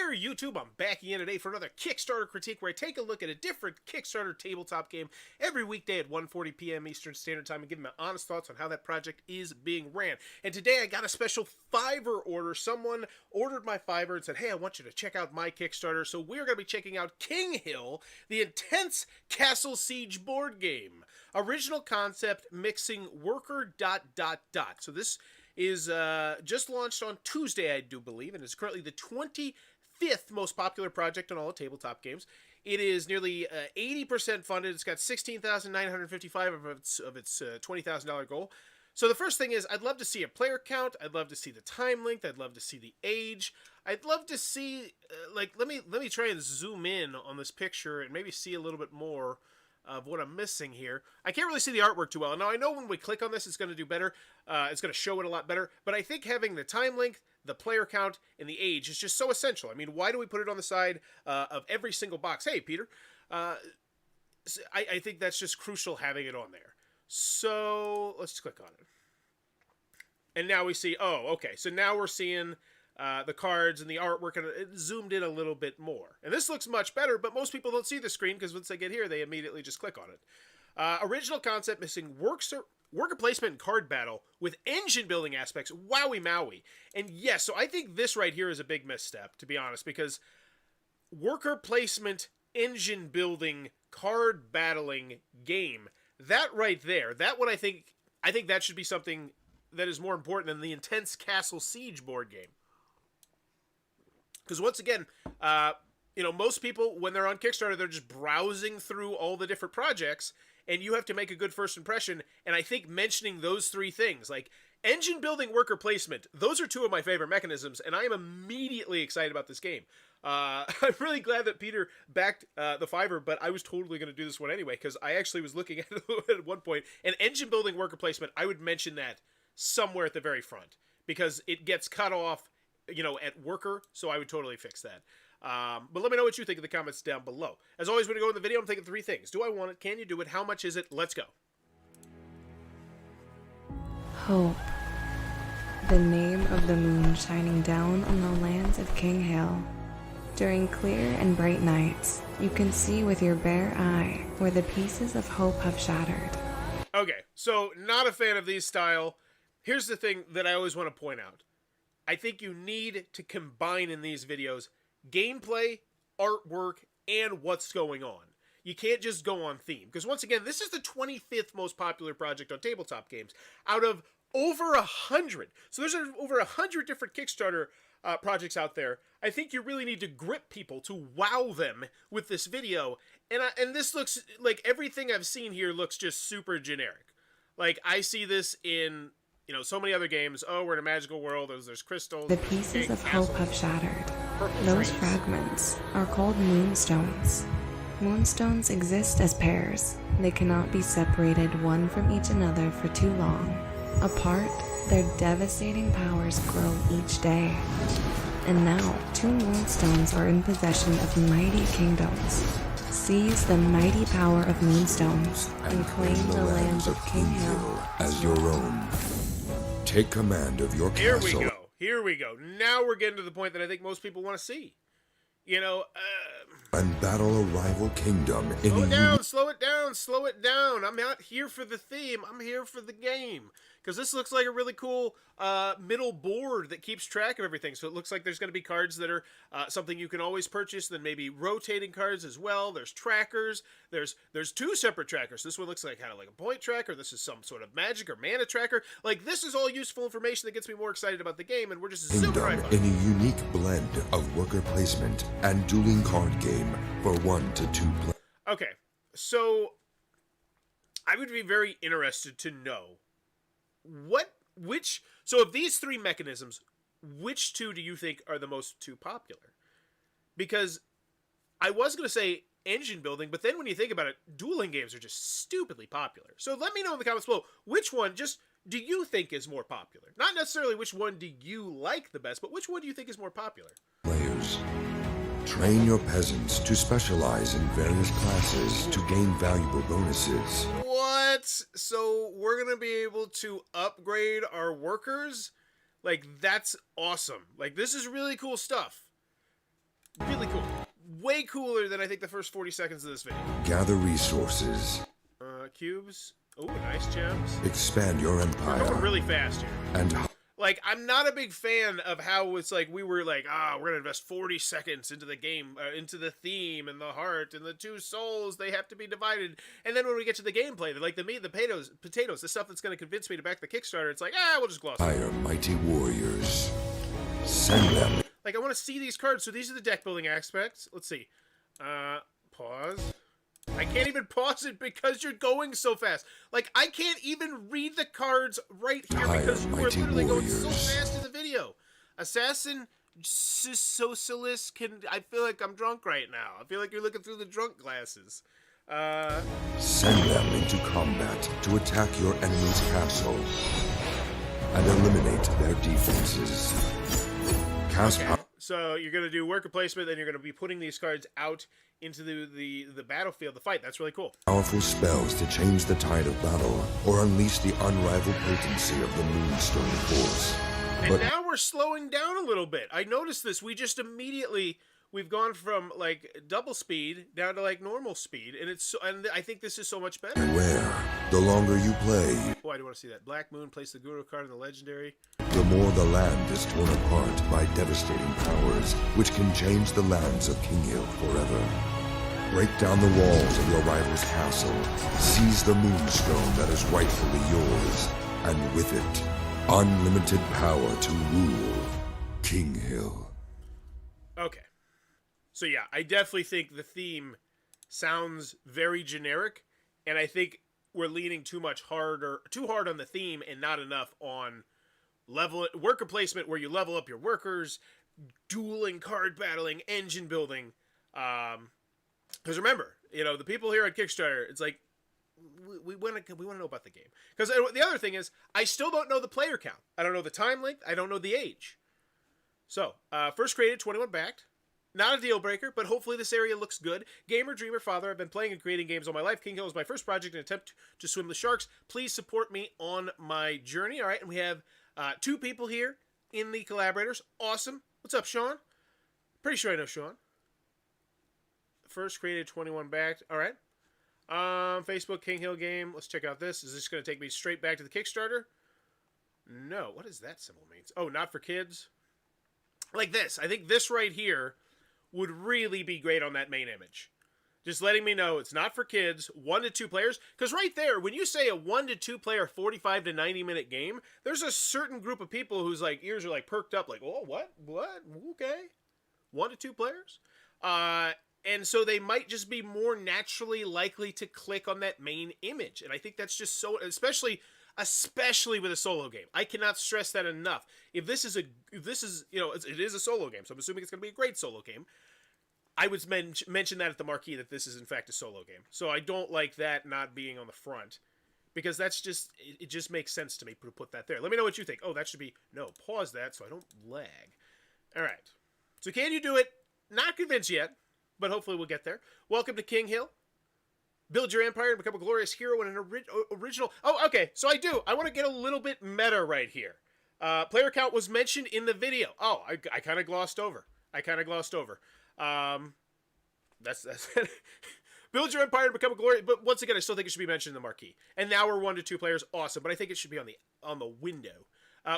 there, YouTube? I'm back again today for another Kickstarter critique where I take a look at a different Kickstarter tabletop game every weekday at 1:40 p.m. Eastern Standard Time and give my honest thoughts on how that project is being ran. And today I got a special Fiverr order. Someone ordered my Fiverr and said, hey, I want you to check out my Kickstarter. So we're going to be checking out Kinghill, the intense castle siege board game. Original concept mixing worker ... So this is just launched on Tuesday, I do believe, and is currently the 25th most popular project on all tabletop games. It is nearly 80% funded. It's got $16,955 of its $20,000 goal. So the first thing is, I'd love to see a player count. I'd love to see the time length. I'd love to see the age. I'd love to see, let me try and zoom in on this picture and maybe see a little bit more of what I'm missing here. I can't really see the artwork too well. Now, I know when we click on this, it's going to do better. It's going to show it a lot better. But I think having the time length, the player count, and the age is just so essential. I mean, why do we put it on the side of every single box? Hey, Peter. I think that's just crucial having it on there. So let's click on it. And now we see, oh, okay. So now we're seeing the cards and the artwork, and it zoomed in a little bit more. And this looks much better, but most people don't see the screen because once they get here, they immediately just click on it. Original concept missing worker placement and card battle with engine building aspects. Wowie Maui. And yes, so I think this right here is a big misstep, to be honest, because worker placement, engine building, card battling game, that right there, that one I think that should be something that is more important than the intense castle siege board game. Because once again, most people, when they're on Kickstarter, they're just browsing through all the different projects, and you have to make a good first impression. And I think mentioning those three things, like engine building, worker placement, those are two of my favorite mechanisms, and I am immediately excited about this game. I'm really glad that Peter backed the Fiverr, but I was totally going to do this one anyway, because I actually was looking at it at one point, and engine building, worker placement, I would mention that somewhere at the very front, because it gets cut off at worker, so I would totally fix that. But let me know what you think in the comments down below. As always, when I go in the video, I'm thinking three things. Do I want it? Can you do it? How much is it? Let's go. Hope. The name of the moon shining down on the lands of Kinghill. During clear and bright nights, you can see with your bare eye where the pieces of hope have shattered. Okay, so not a fan of these style. Here's the thing that I always want to point out. I think you need to combine in these videos gameplay, artwork, and what's going on. You can't just go on theme. Because once again, this is the 25th most popular project on tabletop games out of over 100. So there's over 100 different Kickstarter projects out there. I think you really need to grip people to wow them with this video. And this looks like everything I've seen here looks just super generic. Like, I see this in so many other games. Oh, we're in a magical world. There's crystals. The pieces of hope have shattered. Those fragments are called moonstones. Moonstones exist as pairs. They cannot be separated one from each another for too long. Apart, their devastating powers grow each day. And now, two moonstones are in possession of mighty kingdoms. Seize the mighty power of moonstones and claim the lands of Kinghill as your own. Take command of your castle. Here we go. Now we're getting to the point that I think most people want to see. And battle a rival kingdom in Slow it down. I'm not here for the theme. I'm here for the game. Because this looks like a really cool middle board that keeps track of everything. So it looks like there's going to be cards that are something you can always purchase, then maybe rotating cards as well. There's trackers. There's two separate trackers. This one looks like kind of like a point tracker. This is some sort of magic or mana tracker. Like, this is all useful information that gets me more excited about the game, and we're just super high in a unique blend of worker placement and dueling card game for 1 to 2 players. Okay, so I would be very interested to know so of these three mechanisms, which two do you think are the most popular? Because I was going to say engine building, but then when you think about it, dueling games are just stupidly popular. So let me know in the comments below, which one do you think is more popular? Not necessarily which one do you like the best, but which one do you think is more popular? Players. Train your peasants to specialize in various classes to gain valuable bonuses. What? So we're going to be able to upgrade our workers? Like, that's awesome. Like, this is really cool stuff. Really cool. Way cooler than I think the first 40 seconds of this video. Gather resources. Cubes. Oh, nice gems. Expand your We're empire. going really fast here. And Like, I'm not a big fan of how it's like we were like, we're going to invest 40 seconds into the game, into the theme and the heart and the two souls. They have to be divided. And then when we get to the gameplay, they're like the meat, the potatoes, the stuff that's going to convince me to back the Kickstarter. It's like, we'll just gloss over. hire mighty warriors. Send them. Like, I want to see these cards. So these are the deck building aspects. Let's see. Pause. I can't even pause it because you're going so fast. Like, I can't even read the cards right here because you are literally going so fast in the video. Assassin Socialist I feel like I'm drunk right now. I feel like you're looking through the drunk glasses. Send them into combat to attack your enemy's castle and eliminate their defenses. Cast Okay. So you're going to do worker placement, then you're going to be putting these cards out into the battlefield, the fight. That's really cool. powerful spells to change the tide of battle or unleash the unrivaled potency of the Moonstone Force. And But now we're slowing down a little bit. I noticed this. We've gone from like double speed down to like normal speed, and I think this is so much better. beware, the longer you play, Oh, I do want to see that. Black Moon, place the Guru card in the legendary. the more the land is torn apart by devastating powers, which can change the lands of Kinghill forever. Break down the walls of your rival's castle, seize the Moonstone that is rightfully yours, and with it, unlimited power to rule Kinghill. Okay. So yeah, I definitely think the theme sounds very generic, and I think we're leaning too hard on the theme and not enough on worker placement where you level up your workers, dueling, card battling, engine building. Because remember, the people here at Kickstarter, it's like we want to know about the game. Because the other thing is, I still don't know the player count. I don't know the time length. I don't know the age. So, first created, 21 backed. Not a deal breaker, but hopefully this area looks good. Gamer, dreamer, father. I've been playing and creating games all my life. Kinghill is my first project and attempt to swim the sharks. Please support me on my journey. All right, and we have 2 people here in the collaborators. Awesome. What's up, Sean? Pretty sure I know Sean. First created, 21 backed. All right. Facebook Kinghill game. Let's check out this. Is this going to take me straight back to the Kickstarter? No. What does that symbol mean? Oh, not for kids. Like this. I think this right here would really be great on that main image. Just letting me know it's not for kids, 1 to 2 players. Because right there, when you say a 1 to 2 player 45 to 90 minute game, there's a certain group of people whose like ears are like perked up, like, oh, what? Okay. 1 to 2 players? And so they might just be more naturally likely to click on that main image. And I think that's just so, especially with a solo game. I cannot stress that enough. It is a solo game, so I'm assuming it's going to be a great solo game. I would mention that at the marquee that this is in fact a solo game. So I don't like that not being on the front, because that's just, it just makes sense to me to put that there. Let me know what you think. Oh, that should be, no, pause that so I don't lag. All right. So can you do it? Not convinced yet, but hopefully we'll get there. Welcome to Kinghill. Build your empire and become a glorious hero and an original... Oh, okay, so I want to get a little bit meta right here. Player count was mentioned in the video. Oh, I kind of glossed over. That's Build your empire and become a glorious... But once again, I still think it should be mentioned in the marquee. And now we're 1 to 2 players. Awesome, but I think it should be on the window.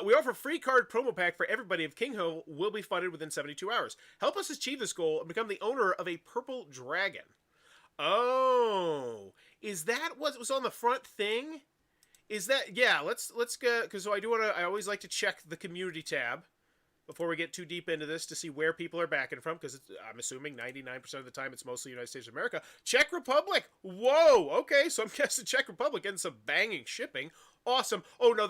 We offer free card promo pack for everybody if Kinghill will be funded within 72 hours. Help us achieve this goal and become the owner of a purple dragon. Oh, is that what was on the front thing? Is that, yeah, let's go, because I always like to check the community tab before we get too deep into this to see where people are backing from, because I'm assuming 99% of the time it's mostly United States of America. Czech Republic, whoa, okay, so I'm guessing Czech Republic getting some banging shipping. Awesome. Oh, no,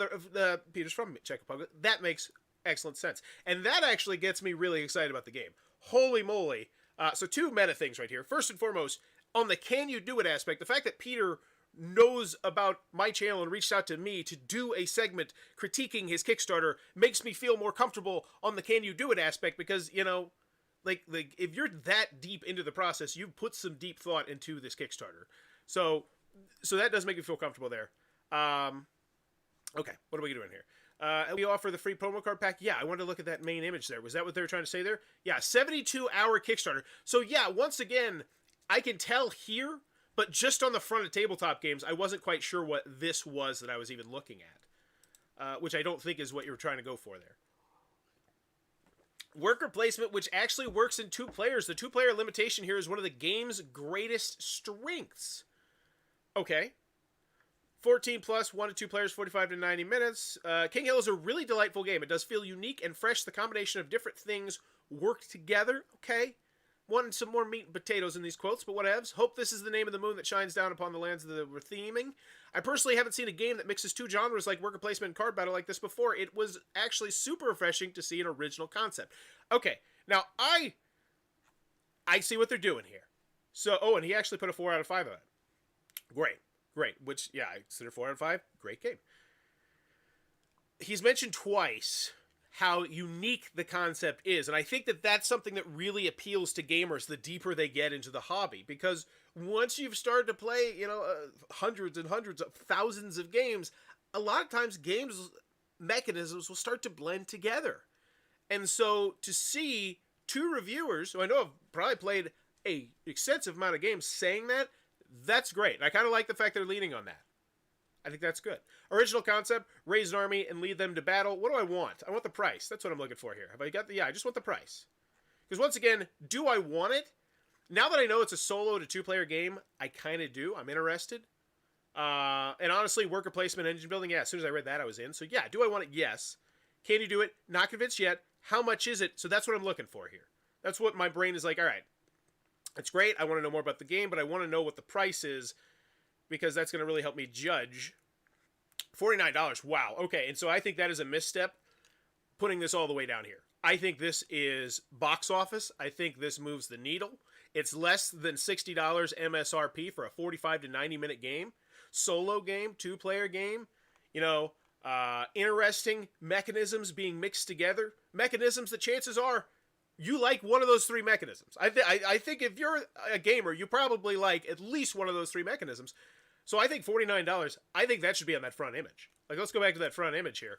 Peter's from Czech Republic. That makes excellent sense. And that actually gets me really excited about the game. Holy moly. So 2 meta things right here. First and foremost, on the can you do it aspect, the fact that Peter knows about my channel and reached out to me to do a segment critiquing his Kickstarter makes me feel more comfortable on the can you do it aspect, because, like if you're that deep into the process, you've put some deep thought into this Kickstarter. So that does make me feel comfortable there. Okay, what are we doing here? We offer the free promo card pack. Yeah, I wanted to look at that main image there. Was that what they were trying to say there? Yeah, 72-hour Kickstarter. So yeah, once again, I can tell here, but just on the front of Tabletop Games, I wasn't quite sure what this was that I was even looking at, which I don't think is what you were trying to go for there. Worker placement, which actually works in 2 players. The 2-player limitation here is one of the game's greatest strengths. Okay. 14 plus, 1 to 2 players, 45 to 90 minutes. Kinghill is a really delightful game. It does feel unique and fresh. The combination of different things work together. Okay. Wanted some more meat and potatoes in these quotes, but whatevs. Hope this is the name of the moon that shines down upon the lands that we're theming. I personally haven't seen a game that mixes 2 genres like worker placement and card battle like this before. It was actually super refreshing to see an original concept. Okay, now I see what they're doing here. So, oh, and he actually put a 4 out of 5 on it. Great. Which, yeah, I consider 4 out of 5. Great game. He's mentioned twice how unique the concept is. And I think that that's something that really appeals to gamers the deeper they get into the hobby. Because once you've started to play, hundreds and hundreds of thousands of games, a lot of times games mechanisms will start to blend together. And so to see 2 reviewers, who I know have probably played a extensive amount of games, saying that, that's great. And I kind of like the fact they're leaning on that. I think that's good. Original concept, raise an army and lead them to battle. What do I want? I want the price. That's what I'm looking for here. Have I got the... Yeah, I just want the price. Because once again, do I want it? Now that I know it's a solo to 2-player game, I kind of do. I'm interested. And honestly, worker placement, engine building, yeah, as soon as I read that, I was in. So yeah, do I want it? Yes. Can you do it? Not convinced yet. How much is it? So that's what I'm looking for here. That's what my brain is like, all right, it's great. I want to know more about the game, but I want to know what the price is, because that's going to really help me judge. $49. Wow. Okay. And so I think that is a misstep, putting this all the way down here. I think this is box office. I think this moves the needle. It's less than $60 MSRP for a 45 to 90 minute game. Solo game, 2-player game. Interesting mechanisms being mixed together. Mechanisms that chances are you like one of those 3 mechanisms. I think if you're a gamer, you probably like at least one of those 3 mechanisms. So I think $49, I think that should be on that front image. Like, let's go back to that front image here.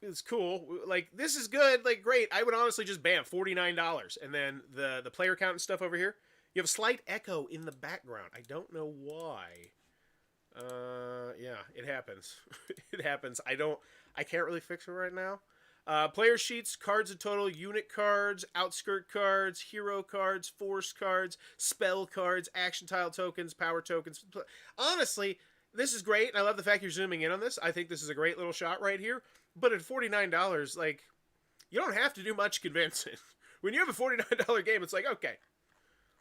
It's cool. Like, this is good. Like, great. I would honestly just, bam, $49. And then the player count and stuff over here. You have a slight echo in the background. I don't know why. Yeah, it happens. It happens. I can't really fix it right now. Player sheets, cards in total, unit cards, outskirt cards, hero cards, force cards, spell cards, action tile tokens, power tokens. Honestly, this is great. I love the fact you're zooming in on this. I think this is a great little shot right here. But at $49, like, you don't have to do much convincing. When you have a $49 game, it's like, okay.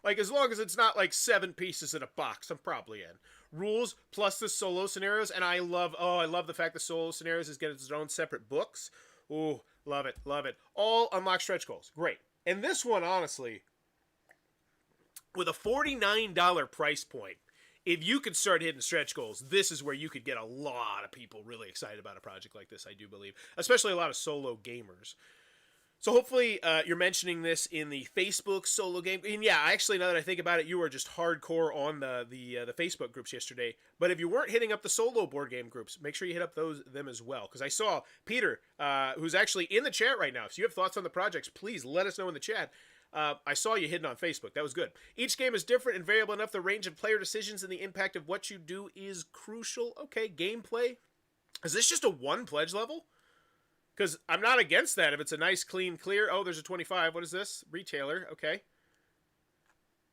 Like, as long as it's not like 7 pieces in a box, I'm probably in. Rules plus the solo scenarios, and I love the fact the solo scenarios is getting its own separate books. Ooh, love it, love it. All unlock stretch goals. Great. And this one, honestly, with a $49 price point, if you could start hitting stretch goals, this is where you could get a lot of people really excited about a project like this, I do believe. Especially a lot of solo gamers. So hopefully you're mentioning this in the Facebook solo game. And yeah, actually, now that I think about it, you were just hardcore on the Facebook groups yesterday. But if you weren't hitting up the solo board game groups, make sure you hit up them as well. Because I saw Peter, who's actually in the chat right now. If you have thoughts on the projects, please let us know in the chat. I saw you hidden on Facebook. That was good. Each game is different and variable enough. The range of player decisions and the impact of what you do is crucial. Okay, gameplay. Is this just a 1 pledge level? Because I'm not against that if it's a nice, clean, clear. Oh, there's a 25. What is this? Retailer. Okay.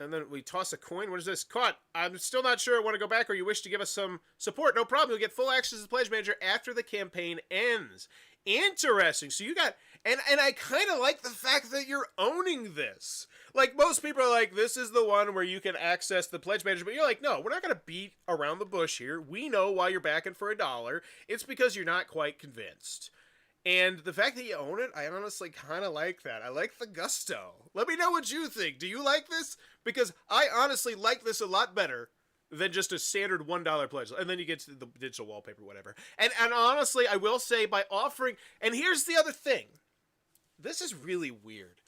And then we toss a coin. What is this? Caught. I'm still not sure. I want to go back or you wish to give us some support. No problem. You'll get full access to the Pledge Manager after the campaign ends. Interesting. So you got... And I kind of like the fact that you're owning this. Like, most people are like, this is the one where you can access the Pledge Manager. But you're like, no, we're not going to beat around the bush here. We know why you're backing for $1. It's because you're not quite convinced. And the fact that you own it, I honestly kind of like that. I like the gusto. Let me know what you think. Do you like this? Because I honestly like this a lot better than just a standard $1 pledge. And then you get to the digital wallpaper, whatever. And honestly, I will say by offering... And here's the other thing. This is really weird.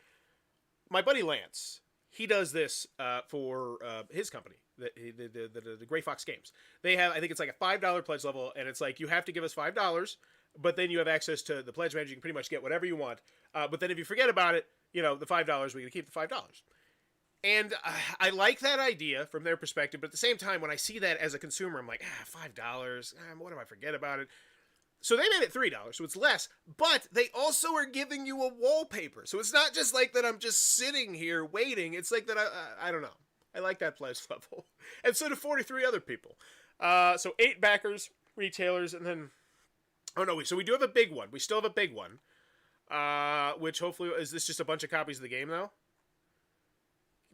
My buddy Lance, he does this for his company, the Gray Fox Games. They have, I think it's like a $5 pledge level, and it's like, you have to give us $5 but then you have access to the pledge manager. You can pretty much get whatever you want. But then if you forget about it, the $5, we're going to keep the $5. And I like that idea from their perspective, but at the same time, when I see that as a consumer, I'm like, $5, what if I forget about it? So they made it $3, so it's less, but they also are giving you a wallpaper. So it's not just like that I'm just sitting here waiting. It's like that I don't know. I like that pledge level. And so do 43 other people. So 8 backers, retailers, and then... Oh, no, so we do have a big one. We still have a big one. Which hopefully... Is this just a bunch of copies of the game, though?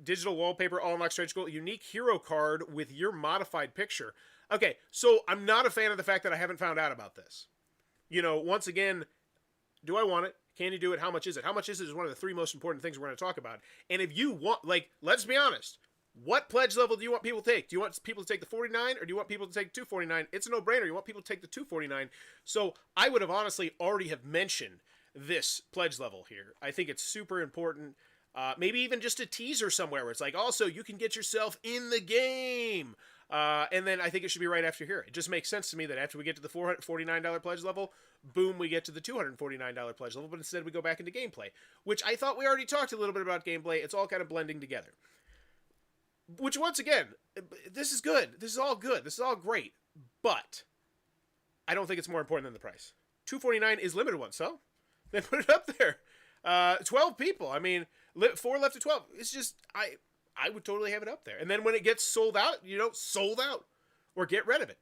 Digital wallpaper, all unlocked stretch goal, unique hero card with your modified picture. Okay, so I'm not a fan of the fact that I haven't found out about this. Once again, do I want it? Can you do it? How much is it? How much is it is one of the 3 most important things we're going to talk about. And if you want, let's be honest, what pledge level do you want people to take? Do you want people to take the 49 or do you want people to take 249? It's a no-brainer. You want people to take the 249. So I would have honestly already have mentioned this pledge level here. I think it's super important. Maybe even just a teaser somewhere where it's like, also, you can get yourself in the game. And then I think it should be right after here. It just makes sense to me that after we get to the $449 pledge level, boom, we get to the $249 pledge level, but instead we go back into gameplay, which I thought we already talked a little bit about gameplay. It's all kind of blending together. Which, once again, this is good. This is all good. This is all great. But I don't think it's more important than the price. $249 is limited one, so they put it up there. 12 people. I mean, 4 left to 12. It's just, I would totally have it up there. And then when it gets sold out, sold out. Or get rid of it.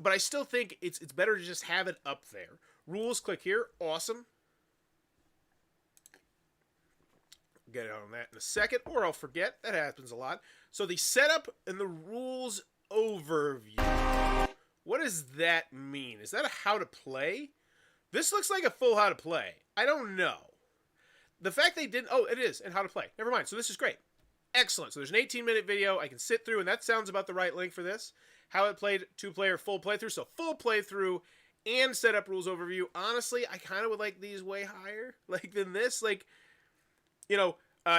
But I still think it's better to just have it up there. Rules, click here. Awesome. Get it on that in a second, or I'll forget. That happens a lot. So the setup and the rules overview. What does that mean? Is that a how to play? This looks like a full how to play. I don't know. The fact they didn't... Oh, it is, and how to play. Never mind. So this is great. Excellent. So there's an 18-minute video I can sit through, and that sounds about the right length for this. How it played, 2-player, full playthrough. So full playthrough and setup rules overview. Honestly, I kind of would like these way higher than this.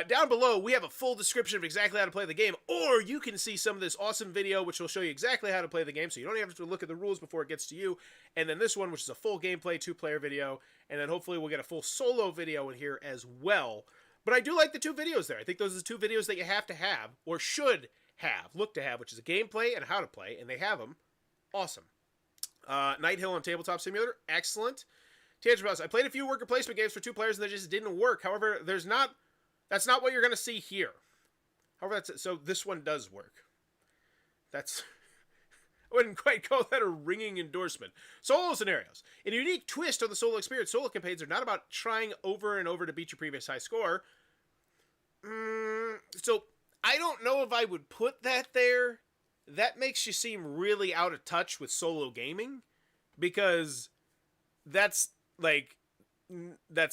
Down below, we have a full description of exactly how to play the game, or you can see some of this awesome video, which will show you exactly how to play the game, so you don't even have to look at the rules before it gets to you. And then this one, which is a full gameplay 2-player video, and then hopefully we'll get a full solo video in here as well. But I do like the 2 videos there. I think those are the 2 videos that you have to have, or should look to have, which is a gameplay and how to play, and they have them. Awesome. Night-Hill on Tabletop Simulator, excellent. Tangent House, I played a few worker placement games for 2 players and they just didn't work. However, that's not what you're going to see here. However, so this one does work. I wouldn't quite call that a ringing endorsement. Solo scenarios. In a unique twist on the solo experience, solo campaigns are not about trying over and over to beat your previous high score. So I don't know if I would put that there. That makes you seem really out of touch with solo gaming, because that's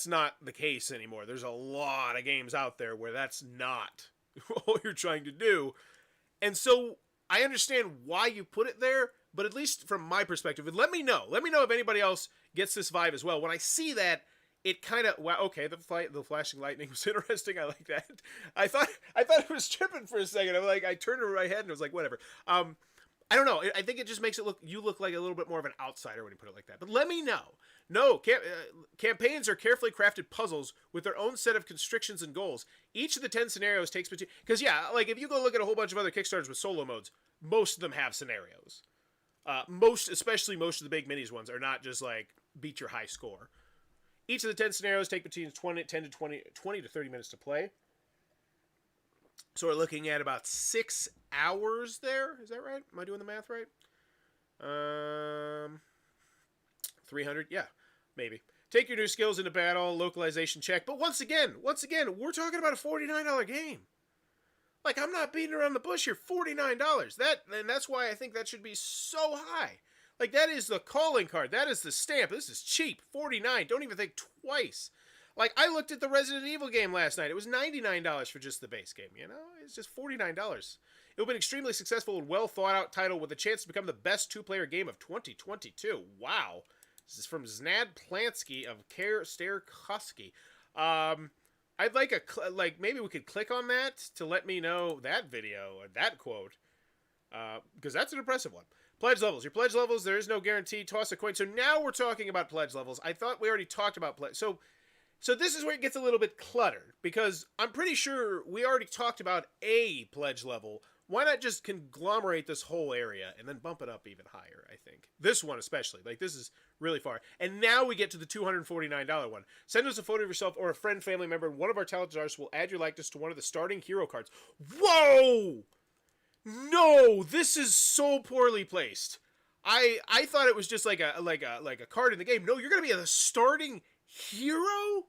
not the case anymore. There's a lot of games out there where that's not all you're trying to do. And so I understand why you put it there, but at least from my perspective, and let me know if anybody else gets this vibe as well. When I see that, it kind of, wow, okay, the flashing lightning was interesting. I like that. I thought it was tripping for a second. I turned over my head and it was like, whatever. I don't know. I think it just makes you look like a little bit more of an outsider when you put it like that. But let me know. No, campaigns are carefully crafted puzzles with their own set of constrictions and goals. Each of the 10 scenarios takes... Because, yeah, if you go look at a whole bunch of other Kickstarters with solo modes, most of them have scenarios. Especially most of the big minis ones are not just, beat your high score. Each of the 10 scenarios take between 20 to 30 minutes to play. So we're looking at about 6 hours there. Is that right? Am I doing the math right? 300? Yeah, maybe. Take your new skills into battle, localization check. But once again, we're talking about a $49 game. I'm not beating around the bush here. $49. And that's why I think that should be so high. That is the calling card. That is the stamp. This is cheap. $49. Don't even think twice. I looked at the Resident Evil game last night. It was $99 for just the base game, It's just $49. It would have been extremely successful and well thought out title with a chance to become the best 2-player game of 2022. Wow. This is from Znad Plansky of Stairkowski. I'd like maybe we could click on that to let me know that video or that quote, because that's an impressive one. Pledge levels. Your pledge levels, there is no guarantee. Toss a coin. So now we're talking about pledge levels. I thought we already talked about pledge. So this is where it gets a little bit cluttered, because I'm pretty sure we already talked about a pledge level. Why not just conglomerate this whole area and then bump it up even higher, I think. This one especially. Like, this is really far. And now we get to the $249 one. Send us a photo of yourself or a friend, family member, and one of our talented artists will add your likeness to one of the starting hero cards. Whoa! No! This is so poorly placed. I thought it was just like a card in the game. No, you're going to be a starting hero?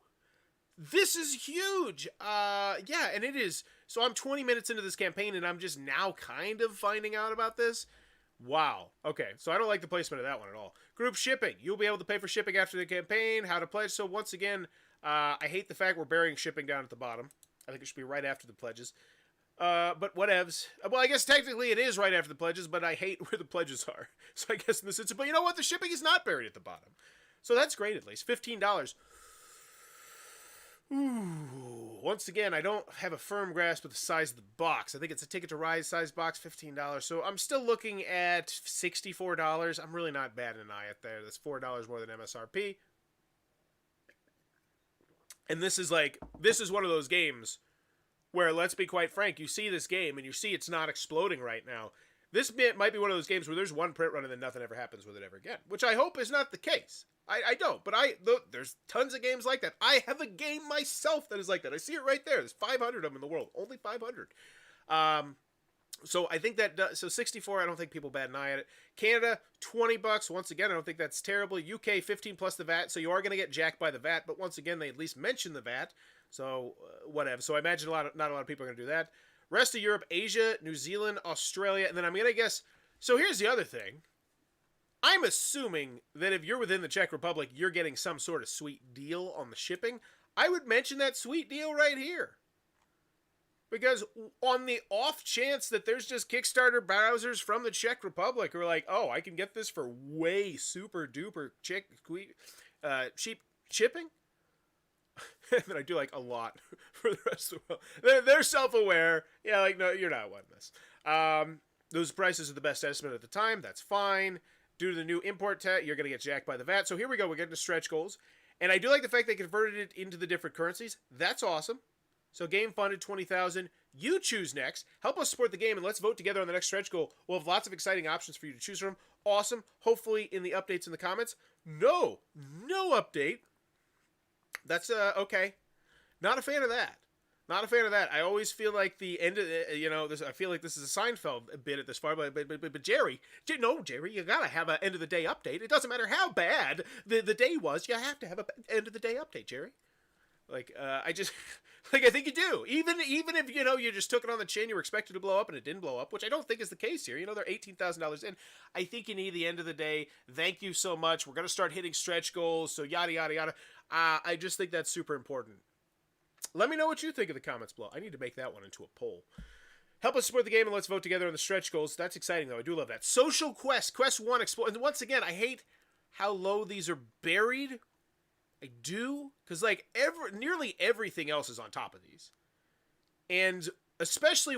This is huge. Yeah, and it is. So I'm 20 minutes into this campaign, and I'm just now kind of finding out about this. Wow. Okay, so I don't like the placement of that one at all. Group shipping. You'll be able to pay for shipping after the campaign. How to pledge. So once again, I hate the fact we're burying shipping down at the bottom. I think it should be right after the pledges. But whatevs. Well, I guess technically it is right after the pledges, but I hate where the pledges are. So I guess in this instance, but you know what? The shipping is not buried at the bottom. So that's great at least. $15. Ooh, once again, I don't have a firm grasp of the size of the box. I think it's a Ticket to Ride size box, $15. So I'm still looking at $64. I'm really not batting an eye at there. That's $4 more than MSRP. And this is one of those games where, let's be quite frank, you see this game and you see it's not exploding right now. This might be one of those games where there's one print run and then nothing ever happens with it ever again, which I hope is not the case. I don't, but there's tons of games like that. I have a game myself that is like that. I see it right there. There's 500 of them in the world. Only 500. So I think so 64, I don't think people bat an eye at it. Canada, $20. Once again, I don't think that's terrible. UK, 15 plus the VAT. So you are going to get jacked by the VAT, but once again, they at least mention the VAT. So whatever. So I imagine not a lot of people are going to do that. Rest of Europe, Asia, New Zealand, Australia, and then I'm going to guess. So here's the other thing. I'm assuming that if you're within the Czech Republic, you're getting some sort of sweet deal on the shipping. I would mention that sweet deal right here. Because on the off chance that there's just Kickstarter browsers from the Czech Republic who are like, oh, I can get this for way super duper cheap shipping. And then I do like a lot for the rest of the world. They're self-aware. Yeah, like, no, you're not wanting this. Those prices are the best estimate at the time. That's fine. Due to the new import tax, you're going to get jacked by the VAT. So here we go. We're getting to stretch goals. And I do like the fact they converted it into the different currencies. That's awesome. So game funded, 20,000. You choose next. Help us support the game, and let's vote together on the next stretch goal. We'll have lots of exciting options for you to choose from. Awesome. Hopefully in the updates in the comments. No update. That's, okay. Not a fan of that. Not a fan of that. I always feel like the end of this. I feel like this is a Seinfeld bit at this far, but Jerry, you gotta have an end of the day update. It doesn't matter how bad the day was. You have to have an end of the day update, Jerry. Like, I think you do. Even if you just took it on the chin, you were expected to blow up and it didn't blow up, which I don't think is the case here. They're $18,000 in. I think you need the end of the day. Thank you so much. We're gonna start hitting stretch goals. So yada yada yada. I just think that's super important. Let me know what you think in the comments below. I need to make that one into a poll. Help us support the game and let's vote together on the stretch goals. That's exciting, though. I do love that. Social Quest. Quest 1. Explore. And once again, I hate how low these are buried. I do. Because, nearly everything else is on top of these. And especially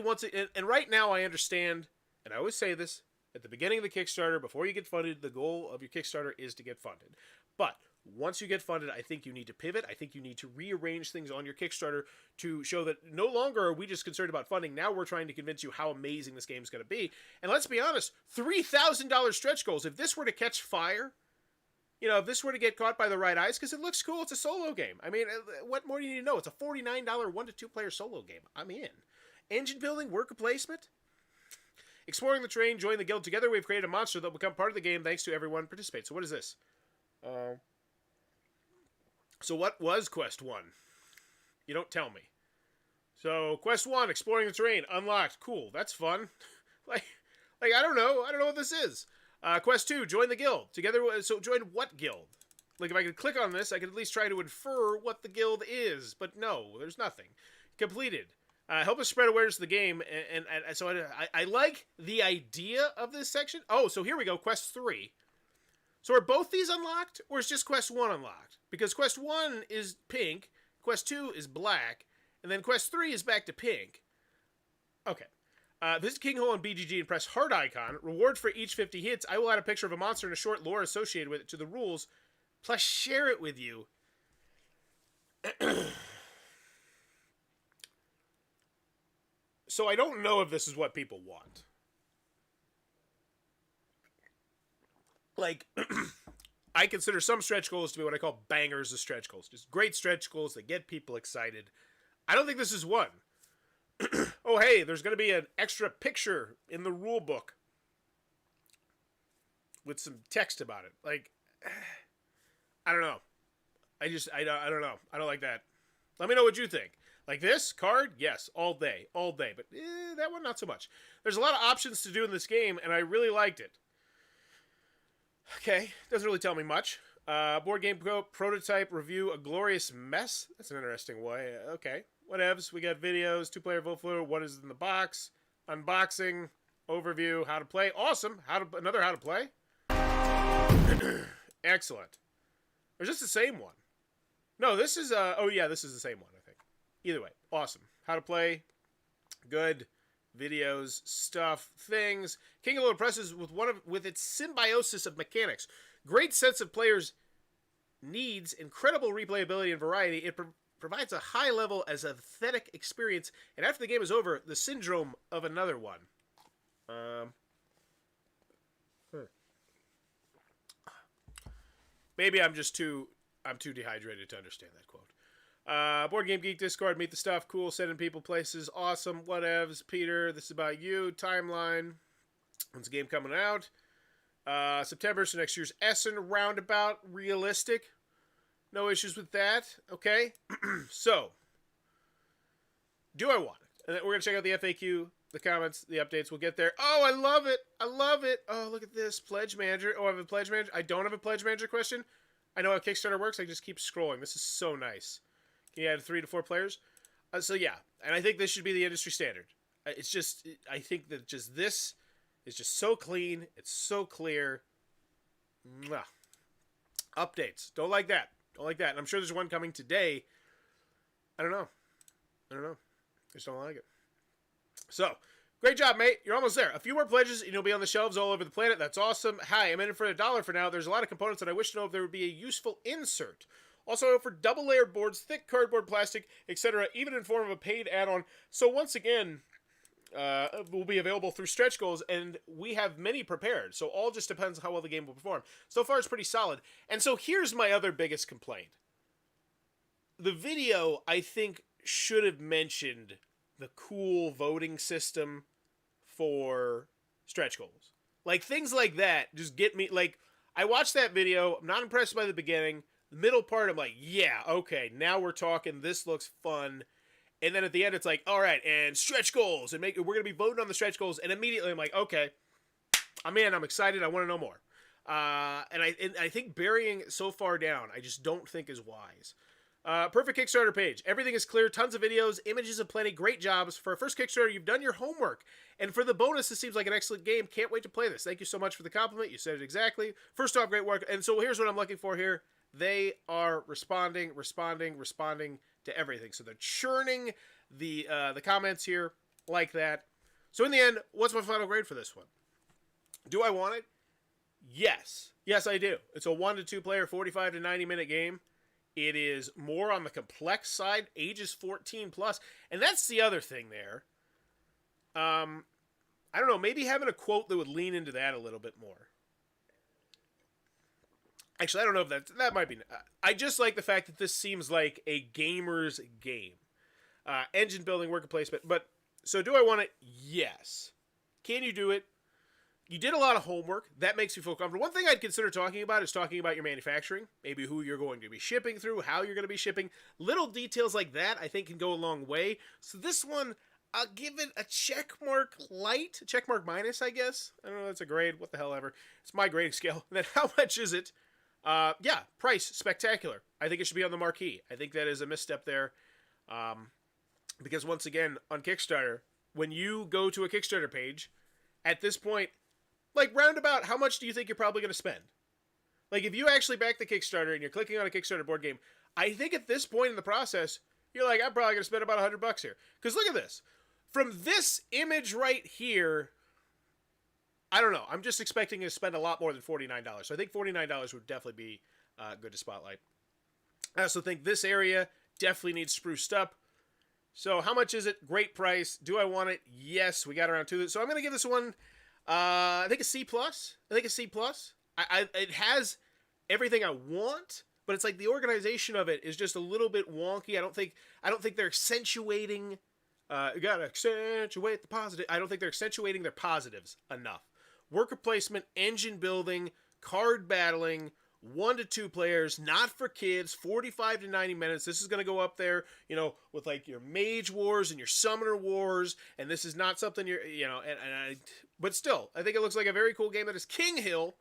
and right now I understand, and I always say this, at the beginning of the Kickstarter, before you get funded, the goal of your Kickstarter is to get funded. But once you get funded, I think you need to pivot. I think you need to rearrange things on your Kickstarter to show that no longer are we just concerned about funding. Now we're trying to convince you how amazing this game is going to be. And let's be honest, $3,000 stretch goals. If this were to catch fire, if this were to get caught by the right eyes, because it looks cool, it's a solo game. I mean, what more do you need to know? It's a $49 1 to 2 player solo game. I'm in. Engine building, worker placement, exploring the terrain, join the guild. Together we've created a monster that will become part of the game thanks to everyone participate. So what is this? So what was Quest 1? You don't tell me. So Quest 1, exploring the terrain, unlocked. Cool, that's fun. like I don't know what this is. Quest 2, join the guild. Together, so join what guild? Like if I could click on this, I could at least try to infer what the guild is. But no, there's nothing. Completed. Help us spread awareness of the game. And so I like the idea of this section. Oh, so here we go, Quest 3. So are both these unlocked, or is just Quest 1 unlocked? Because Quest 1 is pink, Quest 2 is black, and then Quest 3 is back to pink. Okay. Visit Kinghill on BGG and press heart icon. Reward for each 50 hits. I will add a picture of a monster and a short lore associated with it to the rules, plus share it with you. So I don't know if this is what people want. Like, I consider some stretch goals to be what I call bangers of stretch goals. Just great stretch goals that get people excited. I don't think this is one. Oh, hey, there's going to be an extra picture in the rule book with some text about it. Like, I don't know. I don't know. I don't like that. Let me know what you think. Like this card, yes, all day. But that one, not so much. There's a lot of options to do in this game, and I really liked it. Okay, doesn't really tell me much. Board game prototype review, a glorious mess. That's an interesting way. Okay, whatevs. We got videos, 2-player vote for what is in the box, unboxing, overview, how to play. Awesome. Another how to play. Excellent. Or is this the same one? No, this is this is the same one, I think. Either way, awesome. How to play, good. Videos, stuff, things. Kinghill impresses with its symbiosis of mechanics. Great sense of players' needs, incredible replayability and variety. It provides a high level as aesthetic experience, and after the game is over, the syndrome of another one. Maybe I'm too dehydrated to understand that quote. Board Game Geek Discord, meet the stuff, cool, sending people places, awesome, whatevs. Peter, this is about you, timeline. When's the game coming out? September, so next year's Essen roundabout, realistic. No issues with that, okay? So, do I want it? And then we're going to check out the FAQ, the comments, the updates, we'll get there. Oh, I love it, Oh, look at this, Pledge Manager. Oh, I have a Pledge Manager. I don't have a Pledge Manager question. I know how Kickstarter works, I just keep scrolling. This is so nice. Can you add 3 to 4 players? So yeah, and I think this should be the industry standard. It's just, I think that just this is just so clean. It's so clear. Mwah. Updates. Don't like that. And I'm sure there's one coming today. I don't know. I just don't like it. So, great job, mate. You're almost there. A few more pledges and you'll be on the shelves all over the planet. That's awesome. Hi, I'm in it for $1 for now. There's a lot of components that I wish to know if there would be a useful insert. Also for double-layered boards, thick cardboard, plastic, etc., even in form of a paid add-on. So once again, will be available through stretch goals, and we have many prepared. So all just depends on how well the game will perform. So far, it's pretty solid. And so here's my other biggest complaint. The video, I think, should have mentioned the cool voting system for stretch goals. Like, things like that just get me... Like, I watched that video. I'm not impressed by the beginning. The middle part, I'm like, yeah, okay, now we're talking. This looks fun. And then at the end, it's like, all right, and stretch goals. And we're going to be voting on the stretch goals. And immediately I'm like, okay, I'm in. I'm excited. I want to know more. And I think burying it so far down, I just don't think is wise. Perfect Kickstarter page. Everything is clear. Tons of videos, images aplenty. Great jobs. For a first Kickstarter, you've done your homework. And for the bonus, this seems like an excellent game. Can't wait to play this. Thank you so much for the compliment. You said it exactly. First off, great work. And so here's what I'm looking for here. They are responding to everything. So they're churning the comments here like that. So in the end, what's my final grade for this one? Do I want it? Yes. Yes, I do. It's a 1 to 2 player, 45 to 90 minute game. It is more on the complex side, ages 14 plus. And that's the other thing there. I don't know, maybe having a quote that would lean into that a little bit more. Actually, I don't know if that might be... I just like the fact that this seems like a gamer's game. Engine building, worker placement. But, so do I want it? Yes. Can you do it? You did a lot of homework. That makes me feel comfortable. One thing I'd consider talking about is talking about your manufacturing. Maybe who you're going to be shipping through, how you're going to be shipping. Little details like that, I think, can go a long way. So this one, I'll give it a checkmark light. Checkmark minus, I guess. I don't know, that's a grade. What the hell ever. It's my grading scale. And then how much is it? Yeah, price, spectacular. I think it should be on the marquee. I think that is a misstep there. Because once again, on Kickstarter, when you go to a Kickstarter page, at this point, like roundabout, how much do you think you're probably going to spend? Like if you actually back the Kickstarter and you're clicking on a Kickstarter board game, I think at this point in the process, you're like, I'm probably going to spend about $100 here. Because look at this. from this image right here, I don't know. I'm just expecting to spend a lot more than $49. So I think $49 would definitely be good to spotlight. I also think this area definitely needs spruced up. So how much is it? Great price. Do I want it? Yes, we got around to it. So I'm going to give this one, I think a C+. I think a C+. It has everything I want, but it's like the organization of it is just a little bit wonky. I don't think they're accentuating. You gotta accentuate the positive. I don't think they're accentuating their positives enough. Worker placement, engine building, card battling, 1 to 2 players, not for kids, 45 to 90 minutes. This is going to go up there, with like your Mage Wars and your Summoner Wars, and this is not something but still, I think it looks like a very cool game that is Kinghill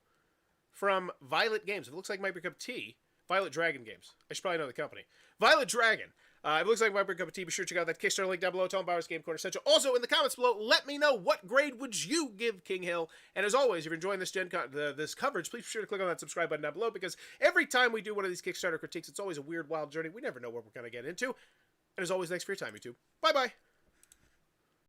from Violet Games. It looks like my cup of tea. Violet Dragon Games. I should probably know the company. Violet Dragon. If it looks like my cup of tea, be sure to check out that Kickstarter link down below. Tom Bowers Game Corner Central. Also, in the comments below, let me know what grade would you give Kinghill. And as always, if you're enjoying this this coverage, please be sure to click on that subscribe button down below, because every time we do one of these Kickstarter critiques, it's always a weird, wild journey. We never know what we're going to get into. And as always, thanks for your time, YouTube. Bye-bye.